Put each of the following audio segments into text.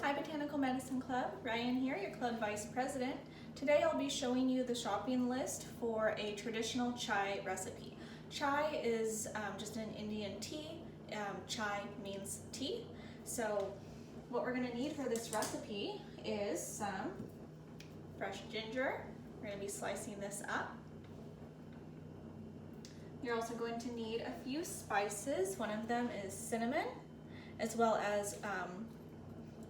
Hi Botanical Medicine Club, Ryan here, your club vice president. Today I'll be showing you the shopping list for a traditional chai recipe. Chai is just an Indian tea. Chai means tea. So what we're going to need for this recipe is some fresh ginger. We're going to be slicing this up. You're also going to need a few spices. One of them is cinnamon, as well as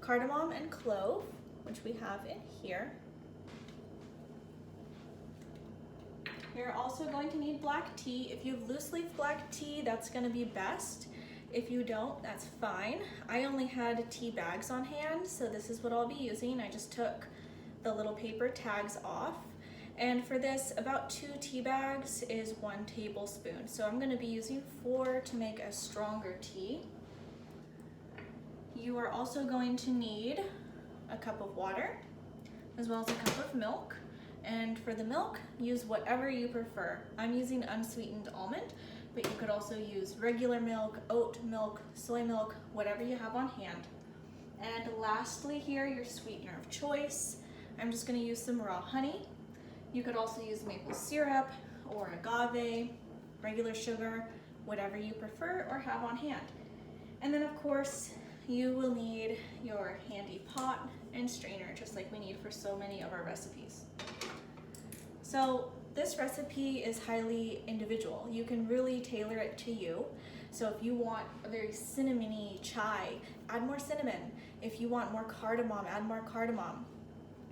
cardamom and clove, which we have in here. You're also going to need black tea. If you have loose leaf black tea, that's going to be best. If you don't, that's fine. I only had tea bags on hand, so this is what I'll be using. I just took the little paper tags off. And for this, about 2 tea bags is 1 tablespoon. So I'm going to be using 4 to make a stronger tea. You are also going to need a cup of water, as well as a cup of milk. And for the milk, use whatever you prefer. I'm using unsweetened almond, but you could also use regular milk, oat milk, soy milk, whatever you have on hand. And lastly here, your sweetener of choice. I'm just going to use some raw honey. You could also use maple syrup or agave, regular sugar, whatever you prefer or have on hand. And then of course, you will need your handy pot and strainer, just like we need for so many of our recipes. So this recipe is highly individual. You can really tailor it to you. So if you want a very cinnamony chai, add more cinnamon. If you want more cardamom, add more cardamom.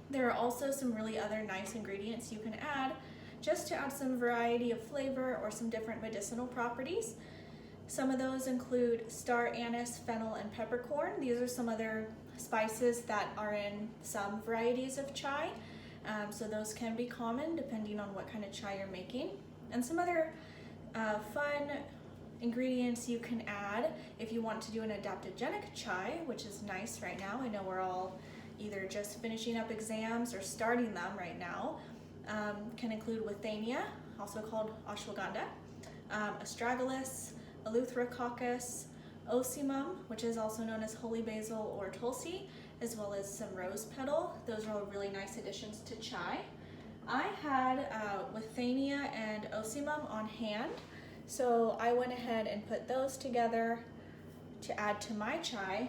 There are also some really other nice ingredients you can add just to add some variety of flavor or some different medicinal properties. Some of those include star anise, fennel, and peppercorn. These are some other spices that are in some varieties of chai. So those can be common depending on what kind of chai you're making. And some other fun ingredients you can add if you want to do an adaptogenic chai, which is nice right now. I know we're all either just finishing up exams or starting them right now. Can include Withania, also called Ashwagandha, Astragalus, Eleutherococcus, Ocimum, which is also known as holy basil or tulsi, as well as some rose petal. Those are all really nice additions to chai. I had Withania and Ocimum on hand, so I went ahead and put those together to add to my chai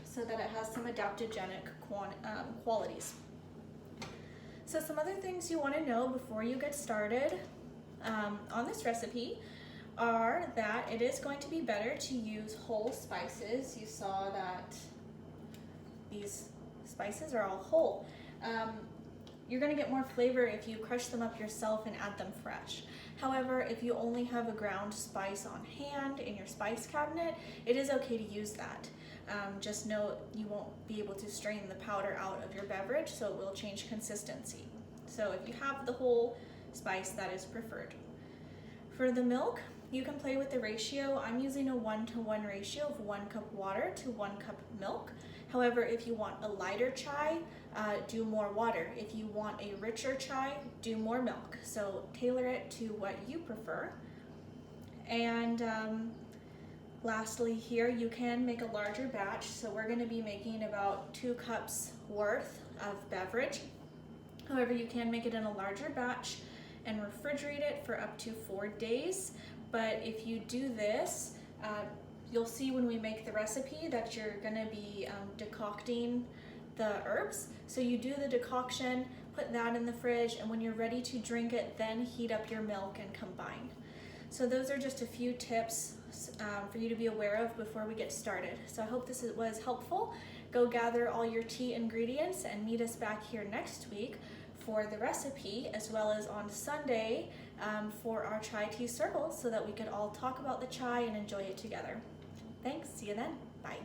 so that it has some adaptogenic qualities. So some other things you want to know before you get started on this recipe are that it is going to be better to use whole spices. You saw that these spices are all whole. You're going to get more flavor if you crush them up yourself and add them fresh. However, if you only have a ground spice on hand in your spice cabinet, it is okay to use that. Just note you won't be able to strain the powder out of your beverage, so it will change consistency. So if you have the whole spice, that is preferred. For the milk, you can play with the ratio. I'm using a 1-to-1 ratio of 1 cup water to 1 cup milk. However, if you want a lighter chai, do more water. If you want a richer chai, do more milk. So tailor it to what you prefer. And lastly here, you can make a larger batch. So we're going to be making about 2 cups worth of beverage. However, you can make it in a larger batch and refrigerate it for up to 4 days. But if you do this, you'll see when we make the recipe that you're gonna be decocting the herbs. So you do the decoction, put that in the fridge, and when you're ready to drink it, then heat up your milk and combine. So those are just a few tips for you to be aware of before we get started. So I hope this was helpful. Go gather all your tea ingredients and meet us back here next week for the recipe, as well as on Sunday for our chai tea circle, so that we could all talk about the chai and enjoy it together. Thanks, see you then, bye.